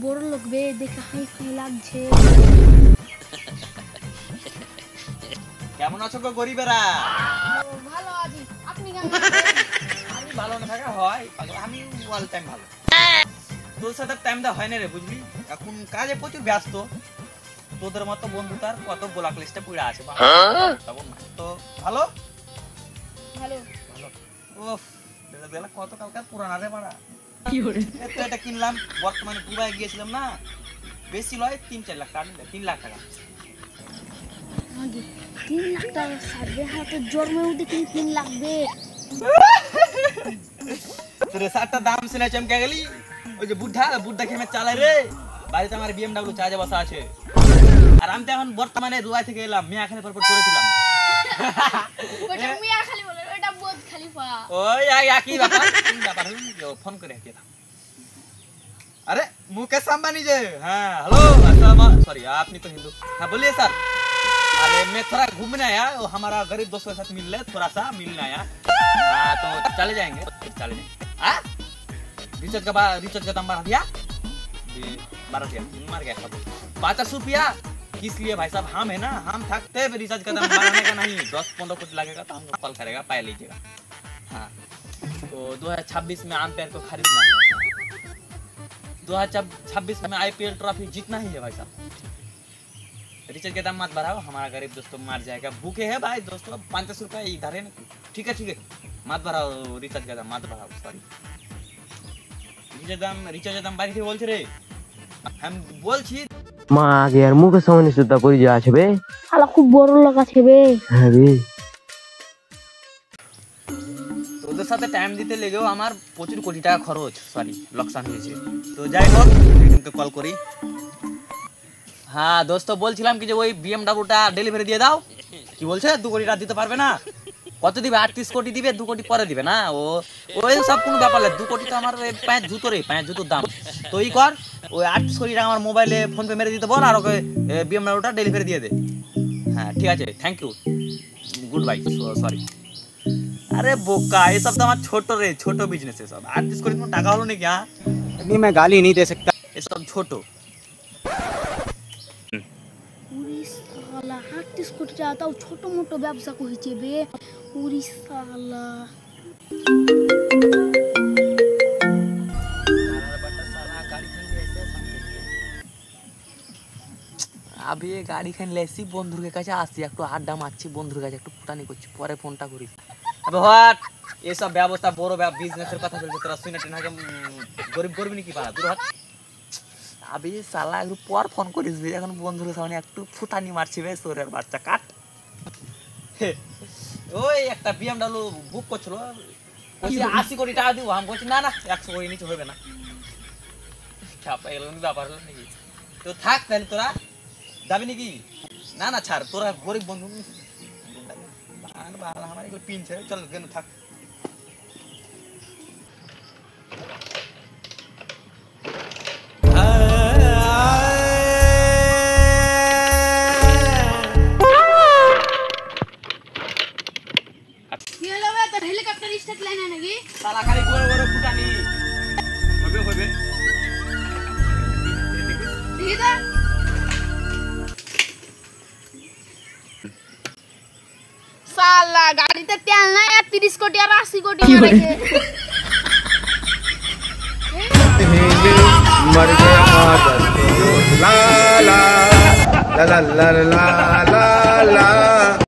বড় লোক বে, দেখে হাই ফাই লাগছে। কেমন আছো গো গরিবেরা? ভালো আছি, আপনি কেমন আমি ভালো না থাকা হয়, আমি অল টাইম ভালো। তোর সাথে টাইম দেওয়া হয় না রে, বুঝলি? এখন কাজে প্রচুর ব্যস্ত। তোদের মতো বন্ধু তার কত ব্লক লিস্টে পড়ে আছে, তো ভালো ভালো ভালো। ওফ, কত কালকার পুরানা রে বাড়া। কি করে এটা কিনলাম বর্তমানে দুবাই গিয়েছিলাম না, বেশি লয় 3-4 লাখ টাকা, 3 লাখ টাকা। 3 লাখ টাকা সাথে হাতে জন্মে উঠে 3 লাখ বে। তোর সাতটা দাম শুনে চমকে গেলি। ওই যে বুদ্ধা খেমে চালায় রে, বাড়িতে আমার BMW চার্জে বসা আছে। আর আমি তো এখন বর্তমানে দুবাই থেকে এলাম, মিয়া খালি পর চড়েছিলাম। ওটা মিয়া খালি বলে, ওটা বুর্জ খলিফা। ওই একই ব্যাপার ফোন করে কি था? अरे मुकेश अंबानी जी। हाँ हेलो, सॉरी आपने तो हिंदू। हाँ बोलिए सर। अरे मैं थोड़ा घूमने आया, हमारा गरीब दोस्तों के साथ मिलने थोड़ा सा मिलने आया। हाँ तो चले जाएंगे। हाँ रिचार्ज का दाम बढ़ा दिया, मर गया सब। 50 रुपया किस लिए भाई साहब? हम है ना, हम थकते हैं रिचार्ज का दाम बढ़ाने का नहीं। 10-15 कुछ लगेगा तो हमको कॉल करेगा, पाए लीजिएगा। हाँ तो 2026 में एम्पायर को खरीदना है। 2026 में IPL ट्रॉफी जीतना ही है भाई साहब। रिचार्ज के दाम मत बढ़ाओ, हमारा गरीब दोस्तों मर जाएगा। भूखे है भाई दोस्तों, 50 रुपया इधर है ना। ठीक है मत बढ़ाओ रिचार्ज का दाम, मत बढ़ाओ। सॉरी रिचार्ज दाम বাড়িতে বলছে রে, আমি বলছি মা আগে আর মুখে সামনে সুদ্ধা পরিচয় আছে বে। শালা খুব বড় লোক আছে বে। হ্যাঁ বে, তোদের সাথে টাইম দিতে লেগেও আমার প্রচুর কোটি টাকা খরচ, সরি লোকসান হয়েছে। তো যাই হোক কিন্তু কল করি। হ্যাঁ দোস্ত বলছিলাম কি যে ওই BMW-টা ডেলিভারি দিয়ে দাও। কি বলছে 2 কোটি টাকা দিতে পারবে না? কত দিবে? 38 কোটি দিবে, 2 কোটি পরে দিবে না। ওই সব কোনো ব্যাপার না, 2 কোটি তো আমার পাঁচ জুতোর দাম। তো ই কর, ওই 38 কোটি টাকা আমার মোবাইলে ফোন পে মেরে দিতে বল, আর ওকে BMW-টা ডেলিভারি দিয়ে দে। হ্যাঁ ঠিক আছে, thank you, good bye, sorry. अरे बोका, ये सब तो हमारा छोटो बिजनेस है सब। 38 कोटी में टाका हलो नहीं क्या? नहीं मैं गाली नहीं दे सकता, ये सब छोटो। उरी साला 38 কোটি টাকা তাও ছোট মোটো ব্যবসা কইছে বে। উরি সালা अभी ये गाड़ी खान लेसी बंधुर के काছে আসছি, একটু আড্ডা মারছি বন্ধুর কাছে, একটু ফুটানি করছি, পরে ফোনটা করি। আবে হট, এই সব ব্যবস্থা বড় বিজনেসের কথা বলতে তোরা শুনে টেন আগে গরিব গরিব নাকি পাড়া দূর হট। আবে শালা একটু পর ফোন করিস বে, এখন বন্ধুর সামনে একটু ফুটানি মারছি বে, সোরের বাচ্চা কাট। ওই একটা BMW বুক করছিল, কইছে 80 কোটি টাকা দিব, আমি বলছি না 100 কোটি নিচে হবে না। চাপা গেল ব্যাপার হলো নাকি? তো থাক তাহলে, তোরা যাবি নাকি? না ছাড়, তোরা গরিব বন্ধু আমার এগুলো পিন ছেড়ে চল, কেন থাক। হেলিকপ্টার স্টার্ট লাইন নাকি? সালা খালি বড় ফুটানি হবে। ঠিক আছে साला गाड़ीতে তেল নাই, 30 কোটি আর 80 কোটি মারেছে। मर गया ला ला ला ला ला ला